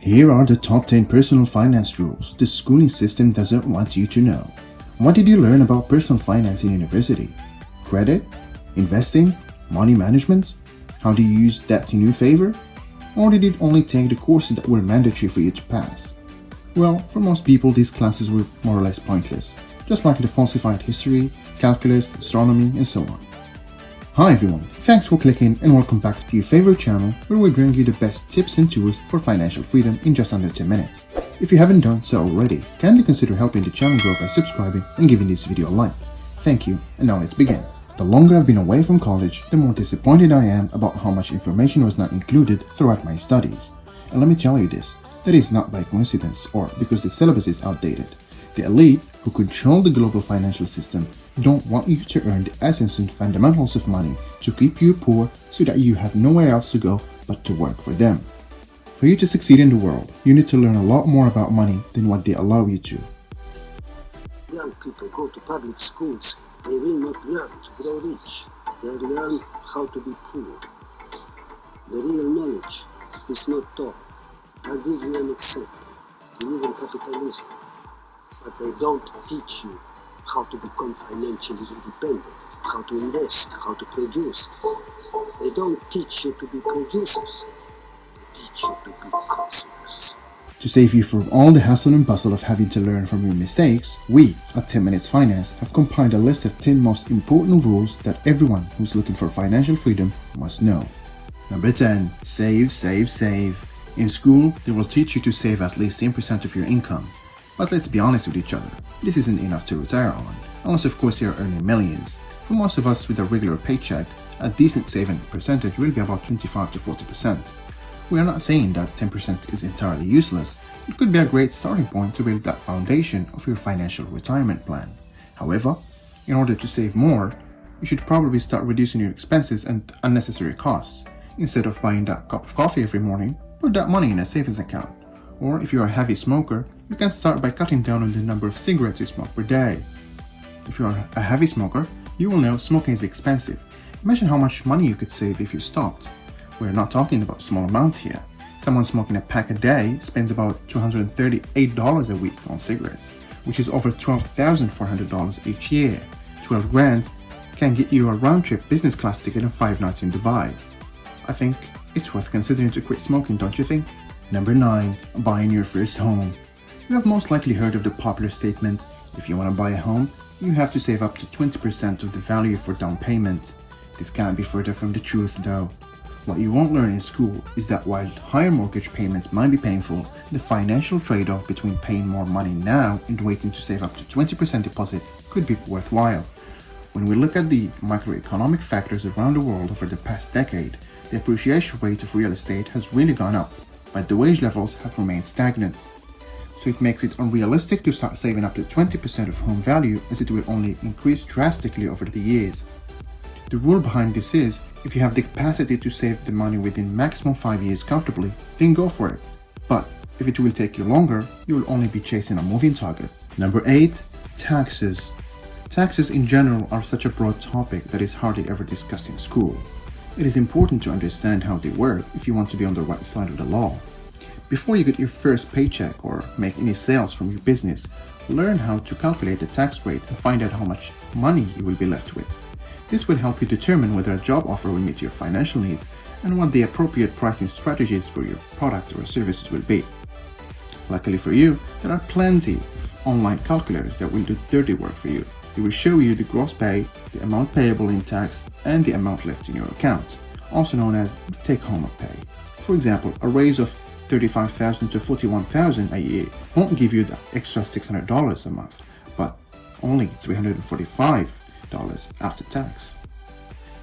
Here are the top 10 personal finance rules the schooling system doesn't want you to know. What did you learn about personal finance in university? Credit? Investing? Money management? How do you use debt in your favor? Or did it only take the courses that were mandatory for you to pass? Well, for most people, these classes were more or less pointless, just like the falsified history, calculus, astronomy, and so on. Hi everyone, thanks for clicking and welcome back to your favorite channel where we bring you the best tips and tools for financial freedom in just under 10 minutes. If you haven't done so already, kindly consider helping the channel grow by subscribing and giving this video a like. Thank you, and now let's begin. The longer I've been away from college, the more disappointed I am about how much information was not included throughout my studies. And let me tell you this, that is not by coincidence or because the syllabus is outdated. The elite, who control the global financial system, don't want you to earn the essence and fundamentals of money to keep you poor so that you have nowhere else to go but to work for them. For you to succeed in the world, you need to learn a lot more about money than what they allow you to. Young people go to public schools, they will not learn to grow rich. They learn how to be poor. The real knowledge is not taught. I'll give you an example. You live in capitalism, but they don't teach you how to become financially independent, how to invest, how to produce. They don't teach you to be producers. They teach you to be consumers. To save you from all the hassle and bustle of having to learn from your mistakes, we at 10 Minutes Finance have compiled a list of 10 most important rules that everyone who's looking for financial freedom must know. Number 10. Save, save, save. In school, they will teach you to save at least 10% of your income. But let's be honest with each other, this isn't enough to retire on, unless of course you're earning millions. For most of us with a regular paycheck, a decent saving percentage will be about 25 to 40%. We are not saying that 10% is entirely useless. It could be a great starting point to build that foundation of your financial retirement plan. However, in order to save more, you should probably start reducing your expenses and unnecessary costs. Instead of buying that cup of coffee every morning, put that money in a savings account. Or if you're a heavy smoker, you can start by cutting down on the number of cigarettes you smoke per day. If you're a heavy smoker, you will know smoking is expensive. Imagine how much money you could save if you stopped. We're not talking about small amounts here. Someone smoking a pack a day spends about $238 a week on cigarettes, which is over $12,400 each year. 12 grand can get you a round-trip business class ticket and 5 nights in Dubai. I think it's worth considering to quit smoking, don't you think? Number 9. Buying your first home. You have most likely heard of the popular statement, if you want to buy a home, you have to save up to 20% of the value for down payment. This can't be further from the truth though. What you won't learn in school is that while higher mortgage payments might be painful, the financial trade-off between paying more money now and waiting to save up to 20% deposit could be worthwhile. When we look at the macroeconomic factors around the world over the past decade, the appreciation rate of real estate has really gone up, but the wage levels have remained stagnant. So it makes it unrealistic to start saving up to 20% of home value, as it will only increase drastically over the years. The rule behind this is, if you have the capacity to save the money within maximum 5 years comfortably, then go for it. But if it will take you longer, you will only be chasing a moving target. Number 8. Taxes. Taxes in general are such a broad topic that is hardly ever discussed in school. It is important to understand how they work if you want to be on the right side of the law. Before you get your first paycheck or make any sales from your business, learn how to calculate the tax rate and find out how much money you will be left with. This will help you determine whether a job offer will meet your financial needs and what the appropriate pricing strategies for your product or services will be. Luckily for you, there are plenty of online calculators that will do dirty work for you. It will show you the gross pay, the amount payable in tax, and the amount left in your account, also known as the take-home pay. For example, a raise of $35,000 to $41,000 a year won't give you the extra $600 a month, but only $345 after tax.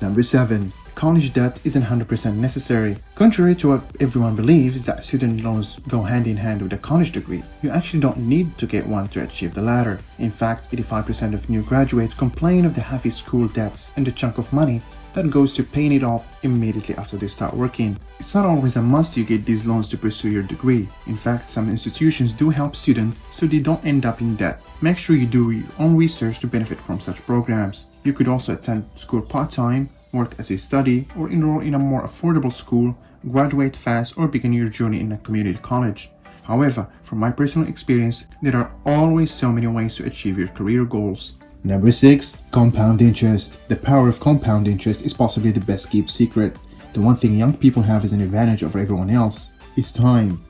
Number 7. College debt isn't 100% necessary. Contrary to what everyone believes that student loans go hand in hand with a college degree, you actually don't need to get one to achieve the latter. In fact, 85% of new graduates complain of the heavy school debts and the chunk of money that goes to paying it off immediately after they start working. It's not always a must you get these loans to pursue your degree. In fact, some institutions do help students so they don't end up in debt. Make sure you do your own research to benefit from such programs. You could also attend school part-time, work as you study, or enroll in a more affordable school graduate fast, or begin your journey in a community college. However, from my personal experience, there are always so many ways to achieve your career goals. Number 6. Compound interest. The power of compound interest is possibly the best kept secret. The one thing young people have as an advantage over everyone else is time.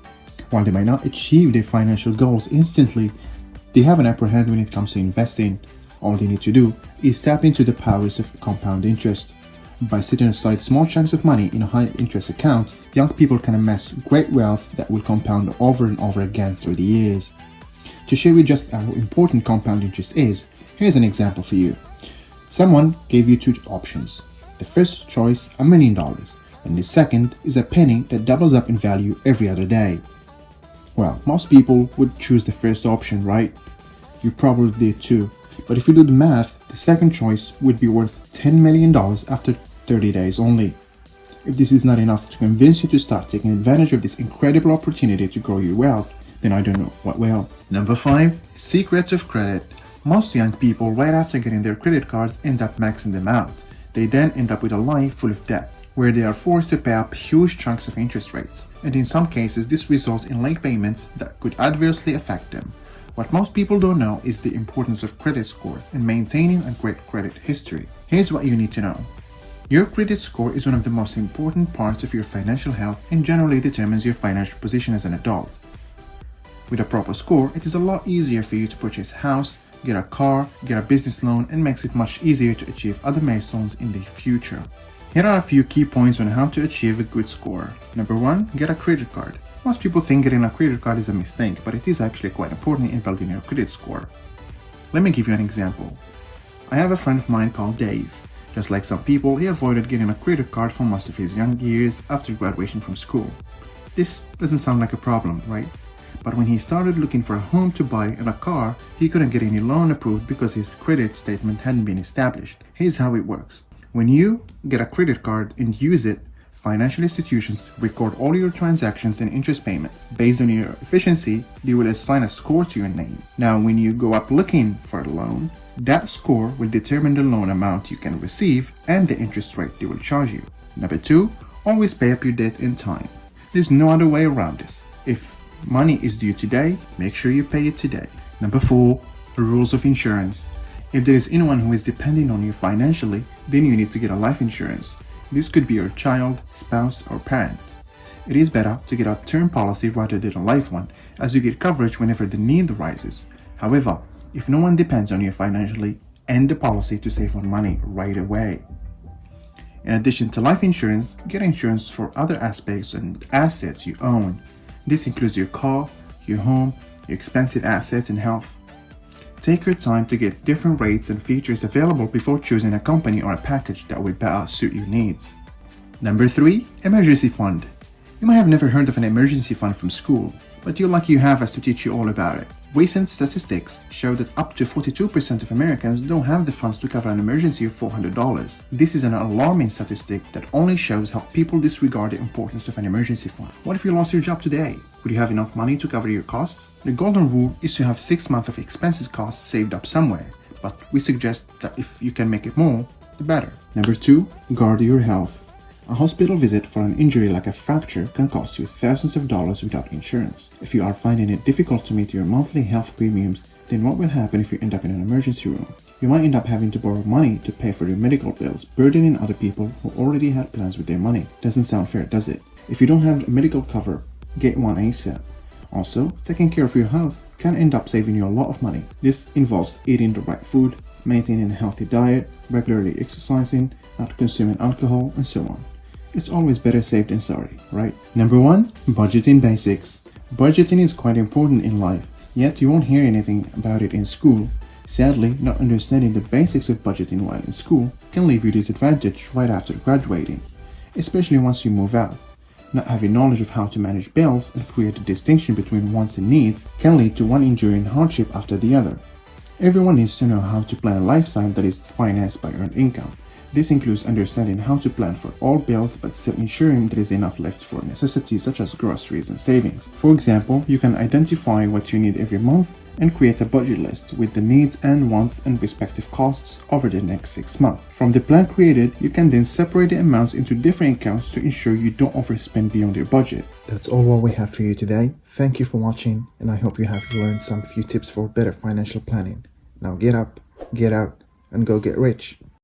While they might not achieve their financial goals instantly, they have an upper hand when it comes to investing. All they need to do is tap into the powers of compound interest. By setting aside small chunks of money in a high interest account, young people can amass great wealth that will compound over and over again through the years. To show you just how important compound interest is, here's an example for you. Someone gave you two options. The first choice, $1 million, and the second is a penny that doubles up in value every other day. Well, most people would choose the first option, right? You probably did too. But if you do the math, the second choice would be worth $10 million after 30 days only. If this is not enough to convince you to start taking advantage of this incredible opportunity to grow your wealth, then I don't know what will. Number 5. Secrets of credit. Most young people, right after getting their credit cards, end up maxing them out. They then end up with a life full of debt, where they are forced to pay up huge chunks of interest rates. And in some cases, this results in late payments that could adversely affect them. What most people don't know is the importance of credit scores and maintaining a great credit history. Here's what you need to know. Your credit score is one of the most important parts of your financial health and generally determines your financial position as an adult. With a proper score, it is a lot easier for you to purchase a house, get a car, get a business loan, and makes it much easier to achieve other milestones in the future. Here are a few key points on how to achieve a good score. Number 1. Get a credit card. Most people think getting a credit card is a mistake, but it is actually quite important in building your credit score. Let me give you an example. I have a friend of mine called Dave. Just like some people, he avoided getting a credit card for most of his young years after graduation from school. This doesn't sound like a problem, right? But when he started looking for a home to buy and a car, he couldn't get any loan approved because his credit statement hadn't been established. Here's how it works. When you get a credit card and use it, financial institutions record all your transactions and interest payments. Based on your efficiency, they will assign a score to your name. Now, when you go up looking for a loan, that score will determine the loan amount you can receive and the interest rate they will charge you. Number 2, always pay up your debt in time. There's no other way around this. If money is due today, make sure you pay it today. Number 4, the rules of insurance. If there is anyone who is depending on you financially, then you need to get a life insurance. This could be your child, spouse, or parent. It is better to get a term policy rather than a life one, as you get coverage whenever the need arises. However, if no one depends on you financially, end the policy to save on money right away. In addition to life insurance, get insurance for other aspects and assets you own. This includes your car, your home, your expensive assets, and health. Take your time to get different rates and features available before choosing a company or a package that will better suit your needs. Number 3, emergency fund. You might have never heard of an emergency fund from school, but you're lucky you have us to teach you all about it. Recent statistics show that up to 42% of Americans don't have the funds to cover an emergency of $400. This is an alarming statistic that only shows how people disregard the importance of an emergency fund. What if you lost your job today? Would you have enough money to cover your costs? The golden rule is to have 6 months of expenses costs saved up somewhere, but we suggest that if you can make it more, the better. Number 2, guard your health. A hospital visit for an injury like a fracture can cost you thousands of dollars without insurance. If you are finding it difficult to meet your monthly health premiums, then what will happen if you end up in an emergency room? You might end up having to borrow money to pay for your medical bills, burdening other people who already had plans with their money. Doesn't sound fair, does it? If you don't have medical cover, get one ASAP. Also, taking care of your health can end up saving you a lot of money. This involves eating the right food, maintaining a healthy diet, regularly exercising, not consuming alcohol, and so on. It's always better safe than sorry, right? Number 1, budgeting basics. Budgeting is quite important in life, yet you won't hear anything about it in school. Sadly, not understanding the basics of budgeting while in school can leave you disadvantaged right after graduating, especially once you move out. Not having knowledge of how to manage bills and create a distinction between wants and needs can lead to one injury and hardship after the other. Everyone needs to know how to plan a lifestyle that is financed by earned income. This includes understanding how to plan for all bills but still ensuring there is enough left for necessities such as groceries and savings. For example, you can identify what you need every month and create a budget list with the needs and wants and respective costs over the next 6 months. From the plan created, you can then separate the amounts into different accounts to ensure you don't overspend beyond your budget. That's all what we have for you today. Thank you for watching, and I hope you have learned some few tips for better financial planning. Now get up, get out, and go get rich.